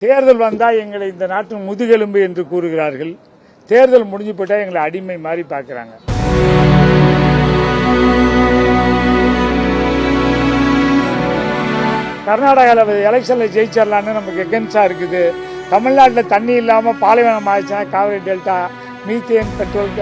தேர்தல் வந்தால் எங்களை இந்த நாட்டின் முதுகெலும்பு என்று கூறுகிறார்கள். தேர்தல் முடிஞ்சு போயிட்டா எங்களை அடிமை மாதிரி பார்க்குறாங்க. கர்நாடகாவில் எலெக்ஷனில் ஜெயிச்சிடலான்னு நமக்கு எகென்ஸ்டாக இருக்குது. தமிழ்நாட்டில் தண்ணி இல்லாமல் பாலைவனம் ஆயிடுச்சுன்னா காவிரி டெல்டா மீத்தேன் பெட்ரோல்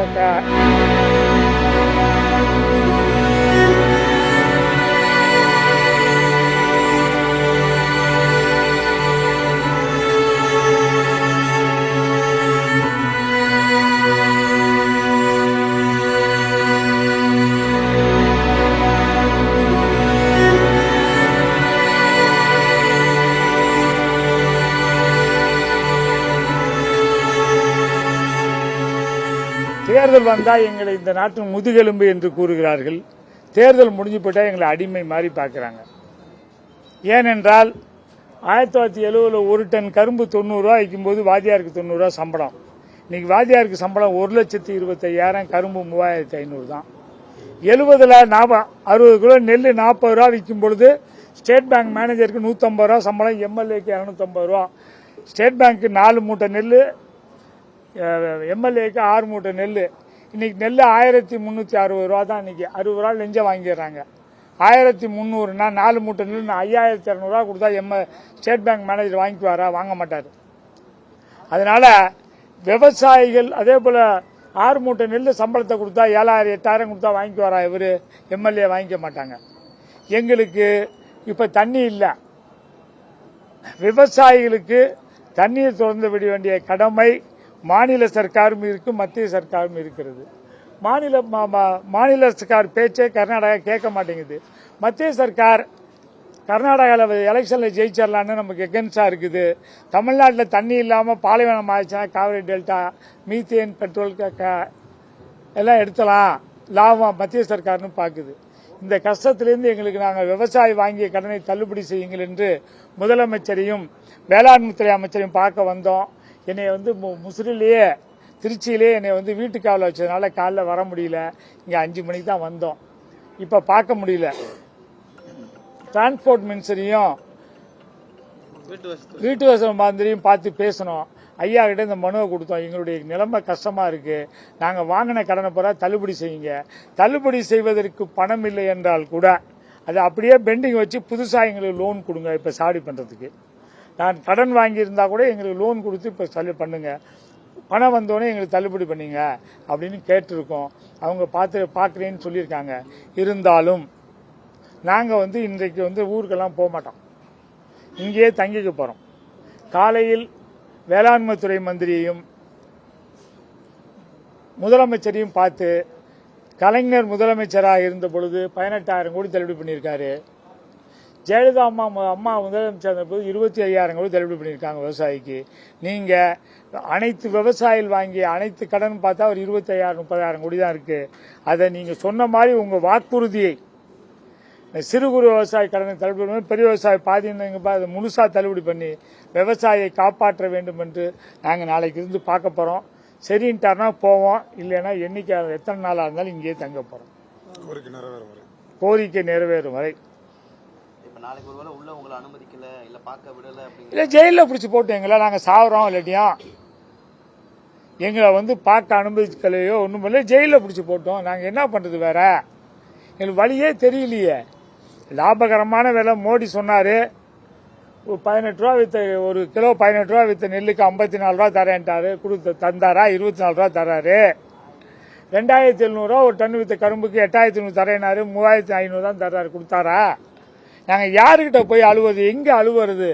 தேர்தல் வந்தால் எங்களை இந்த நாட்டின் முதுகெலும்பு என்று கூறுகிறார்கள். தேர்தல் முடிஞ்சு போயிட்டா எங்களை அடிமை மாதிரி பார்க்குறாங்க. ஏனென்றால் 1970 ஒரு டன் கரும்பு 90 ரூபா விற்கும்போது வாத்தியாருக்கு 90 ரூபா சம்பளம். இன்னைக்கு வாத்தியாருக்கு சம்பளம் 1,25,000, கரும்பு 3,500 தான். 70ல் 60 கிலோ நெல் 40 ரூபா விற்கும் பொழுது ஸ்டேட் பேங்க் மேனேஜருக்கு 150 ரூபா சம்பளம், எம்எல்ஏக்கு 250 ரூபா. ஸ்டேட் பேங்க்கு 4 மூட்டை நெல், எம்எல்ஏக்கு 6 மூட்டை நெல். இன்னைக்கு நெல் 1,360 ரூபா தான். இன்னைக்கு 60 ரூபா லெஞ்சம் வாங்கிடுறாங்க. 1,300னா 4 மூட்டை நெல் 5,200 ரூபா கொடுத்தா ஸ்டேட் பேங்க் மேனேஜர் வாங்கிக்குவாரா? வாங்க மாட்டார். அதனால விவசாயிகள் அதே போல 6 மூட்டை நெல் சம்பளத்தை கொடுத்தா 7,000 8,000 கொடுத்தா வாங்கிக்குவாரா? இவர் எம்எல்ஏ வாங்கிக்க மாட்டாங்க. எங்களுக்கு இப்ப தண்ணி இல்லை. விவசாயிகளுக்கு தண்ணீர் திறந்து விட வேண்டிய கடமை மாநில சர்க்காரும் இருக்கு, மத்திய சர்க்காரும் இருக்கிறது. மாநில சர்க்கார் பேச்சே கர்நாடகா கேட்க மாட்டேங்குது. மத்திய சர்க்கார் கர்நாடகாவில் எலெக்ஷனில் ஜெயிச்சிடலான்னு நமக்கு எகென்ஸ்டா இருக்குது. தமிழ்நாட்டில் தண்ணி இல்லாமல் பாலைவனம் ஆயிடுச்சுன்னா காவிரி டெல்டா மீத்தேன் பெட்ரோல் எல்லாம் எடுத்தலாம், லாபம் மத்திய சர்க்கார்னு பார்க்குது. இந்த கஷ்டத்திலிருந்து எங்களுக்கு நாங்கள் விவசாயி வாங்கிய கடனை தள்ளுபடி செய்யுங்கள் என்று முதலமைச்சரையும் வேளாண்மைத்துறை அமைச்சரையும் பார்க்க வந்தோம். என்னை முசிறிலேயே திருச்சியிலே என்னை வீட்டுக்காவல வச்சதுனால காலைல வர முடியல. இங்கே 5 மணிக்கு தான் வந்தோம். இப்போ பார்க்க முடியல. டிரான்ஸ்போர்ட் மினிஸ்டரையும் வீட்டு வசதி மந்திரியும் பார்த்து பேசணும். ஐயா கிட்ட இந்த மனுவை கொடுத்தோம். எங்களுடைய நிலைமை கஷ்டமா இருக்கு, நாங்கள் வாங்கின கடனை பூரா தள்ளுபடி செய்யுங்க. தள்ளுபடி செய்வதற்கு பணம் இல்லை என்றால் கூட அதை அப்படியே பெண்டிங் வச்சு புதுசாக எங்களுக்கு லோன் கொடுங்க. இப்போ சாடி பண்றதுக்கு நான் கடன் வாங்கியிருந்தா கூட எங்களுக்கு லோன் கொடுத்து இப்போ சரி பண்ணுங்க, பணம் வந்தோடனே எங்களுக்கு தள்ளுபடி பண்ணீங்க அப்படின்னு கேட்டிருக்கோம். அவங்க பார்க்குறேன்னு சொல்லியிருக்காங்க. இருந்தாலும் நாங்கள் இன்றைக்கு ஊருக்கெல்லாம் போக மாட்டோம், இங்கேயே தங்கிக்க போகிறோம். காலையில் வேளாண்மைத்துறை மந்திரியையும் முதலமைச்சரையும் பார்த்து, கலைஞர் முதலமைச்சராக இருந்த பொழுது 18,000 கோடி தள்ளுபடி பண்ணியிருக்காரு. ஜெயலலிதா அம்மா முதலமைச்சர் இருந்தபோது 25,000 கோடி தள்ளுபடி பண்ணியிருக்காங்க விவசாயிக்கு. நீங்க அனைத்து விவசாயிகள் வாங்கிய அனைத்து கடன் பார்த்தா ஒரு 25,000 30,000 கோடி தான் இருக்கு. அதை நீங்க சொன்ன மாதிரி உங்க வாக்குறுதியை சிறு குறு விவசாய கடனை தள்ளுபடி பண்ணி, பெரிய விவசாய பாதி அதை முழுசா தள்ளுபடி பண்ணி விவசாயியை காப்பாற்ற வேண்டும் என்று நாங்கள் நாளைக்கு இருந்து பார்க்க போறோம். சரின்ட்டார்னா போவோம், இல்லைன்னா என்னைக்கு எத்தனை நாளா இருந்தாலும் இங்கேயே தங்க போறோம். கோரிக்கை நிறைவேறும் வரை. இல்ல ஜெயில பிடிச்சி போட்டு எங்களை நாங்க சாவுறோம், இல்லாட்டியும் எங்களை பார்க்க அனுமதிக்கலையோ ஒண்ணும் இல்லை, ஜெயில பிடிச்சி போட்டோம். நாங்க என்ன பண்றது வேற? எங்களுக்கு வழியே தெரியலையே. லாபகரமான விலை மோடி சொன்னாரு. 18 ரூபா வித்த ஒரு கிலோ 18 ரூபா வித்த நெல்லுக்கு 54 ரூபா தரேன்ட்டாரு. தந்தாரா? 24 ரூபா தராரு. 2,700 ரூபா ஒரு டன் வித்த கரும்புக்கு 8,500 தரேனாரு. 3,500 தான் தர்றாரு. கொடுத்தாரா? நாங்க யாருக்கிட்ட போய் அழுவது? எங்க அழுவுறது?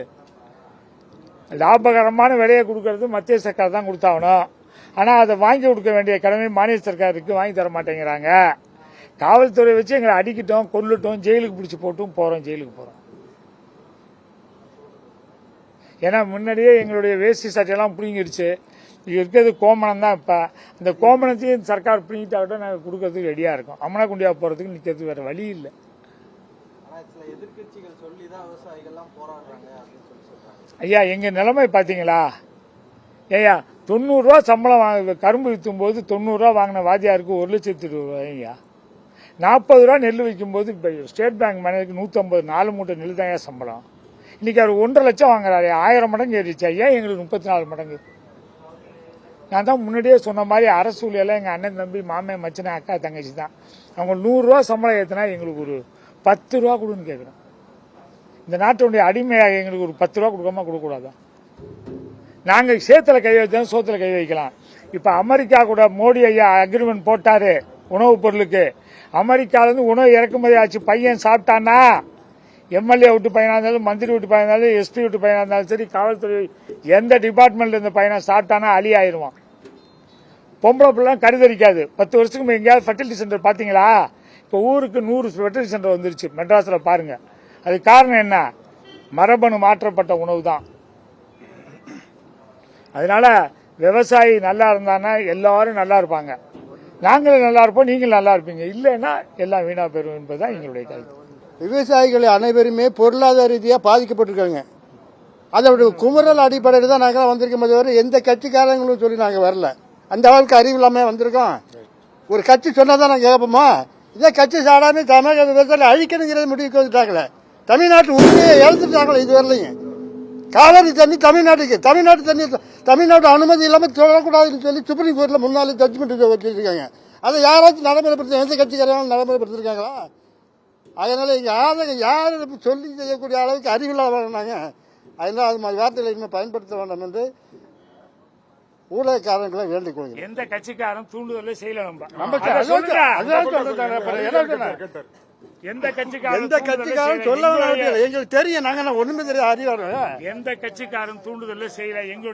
லாபகரமான விலையை கொடுக்கறது மத்திய சர்க்கார் தான் கொடுத்தாகணும். ஆனா அதை வாங்கி கொடுக்க வேண்டிய கடமை மாநில சர்க்காருக்கு, வாங்கி தர மாட்டேங்கிறாங்க. காவல்துறை வச்சு எங்களை அடிக்கிட்டோம், கொல்லுட்டோம், ஜெயிலுக்கு பிடிச்சி போட்டும் போறோம், ஜெயிலுக்கு போறோம். ஏன்னா முன்னாடியே எங்களுடைய வேஷ்டி சட்டையெல்லாம் பிடிங்கிடுச்சு. இங்க இருக்கிறது கோமணம் தான். இப்ப அந்த கோமணத்தையும் சர்க்கார் பிடிங்கிட்டாகட்டும், நாங்கள் கொடுக்கறதுக்கு ரெடியா இருக்கோம். அம்மனா குண்டியா போறதுக்கு நிக்கிறதுக்கு வேற வழி இல்லை. ஐயா எங்க நிலைமை பாத்தீங்களா? ஐயா 90 ரூபா சம்பளம் கரும்பு வித்தும் போது 90 ரூபா வாங்கின வாத்தியாருக்கு 1,00,000 ரூபாய்யா. 40 ரூபா நெல் விற்கும் போது ஸ்டேட் பேங்க் மேனேஜருக்கு 150, 4 மூட்டை நெல் தான் சம்பளம். இன்னைக்கு அவர் 1.5 லட்சம் வாங்குறாரு, 1000 மடங்கு ஏறிடுச்சு. ஏன் எங்களுக்கு 34 மடங்கு? நான் தான் முன்னாடியே சொன்ன மாதிரி அரசு ஊழியெல்லாம் எங்கள் அண்ணன் தம்பி மாமே மச்சனை அக்கா தங்கச்சி தான். அவங்க 100 ரூபா சம்பளம் ஏற்றினா எங்களுக்கு ஒரு 10 ரூபா கொடுன்னு கேட்குறோம். இந்த நாட்டுடைய அடிமையாக எங்களுக்கு ஒரு 10 ரூபா கொடுக்காம கொடுக்கக்கூடாதா? நாங்கள் சேத்துல கை வச்சாலும் சோத்துல கை வைக்கலாம். இப்போ அமெரிக்கா கூட மோடி ஐயா அக்ரிமெண்ட் போட்டாரு உணவுப் பொருளுக்கு. அமெரிக்காவிலேருந்து உணவு இறக்குமதி ஆச்சு. பையன் சாப்பிட்டானா, எம்எல்ஏ விட்டு பையனாக இருந்தாலும், மந்திரி விட்டு பையனாக இருந்தாலும், எஸ்பி விட்டு பையனாக இருந்தாலும் சரி, காவல்துறை எந்த டிபார்ட்மெண்ட்ல இருந்த பையனை சாப்பிட்டானா அலி ஆயிடுவான். பொம்பளை பிள்ளை கருதரிக்காது. 10 வருஷத்துக்கு எங்கேயாவது ஃபெர்டிலிட்டி சென்டர் பார்த்தீங்களா? இப்போ ஊருக்கு 100 ஃபெர்டிலிட்டி சென்டர் வந்துருச்சு மெட்ராஸில் பாருங்க. அதுக்கு காரணம் என்ன? மரபணு மாற்றப்பட்ட உணவு தான். அதனால விவசாயி நல்லா இருந்தானா எல்லாரும் நல்லா இருப்பாங்க. நாங்களும் நல்லா இருப்போம், நீங்களும் நல்லா இருப்பீங்க. இல்லைன்னா எல்லாம் வீணா பெறும் என்பதுதான் எங்களுடைய கருத்து. விவசாயிகள் அனைவருமே பொருளாதார ரீதியாக பாதிக்கப்பட்டிருக்காங்க. அதோட குமுறல் அடிப்படையில் தான் நாங்கள் வந்திருக்கோம். தவிர எந்த கட்சிக்காரங்களும் சொல்லி நாங்கள் வரல. அந்த அளவுக்கு அறிவு இல்லாமல் வந்திருக்கோம். ஒரு கட்சி சொன்னா தான் நாங்கள் கேட்போமா? இதே கட்சி சாடாமல் தமிழக விவசாயிகள் அழிக்கணுங்கிறது முடிவுக்கு வந்துட்டாங்களே. தமிழ்நாட்டு உரிமையை இழந்துட்டாங்களே இது வரலையும். காவிரி தண்ணி தமிழ்நாட்டுக்கு, தமிழ்நாட்டு தண்ணி தமிழ்நாட்டு அனுமதி இல்லாமல் தொடரக்கூடாதுன்னு சொல்லி சுப்ரீம் கோர்ட்டில் முன்னாள் ஜட்ஜ்மெண்ட் வச்சிருக்காங்க. அதை யாராச்சும் நடைமுறைப்படுத்த எந்த கட்சிக்காரங்களும் நடைமுறைப்படுத்திருக்காங்களா? அதனால யார் சொல்லி செய்யக்கூடிய அளவுக்கு அறிவில்லாத நாங்கள். அதனால அது மாதிரி வார்த்தைகளை இனிமேல் பயன்படுத்த வேண்டாம் என்று ஊடகக்காரர்களை வேண்டிக் கொள்கிறேன். எந்த கட்சிக்காரன் தூண்டுதலே செய்யல. எந்த கட்சிக்காரன் சொல்ல எங்களுக்கு தெரியும். நாங்க ஒண்ணுமே தெரியாது அறிவாளர். எந்த கட்சிக்காரன் தூண்டுதலே செய்யல. எங்களுடைய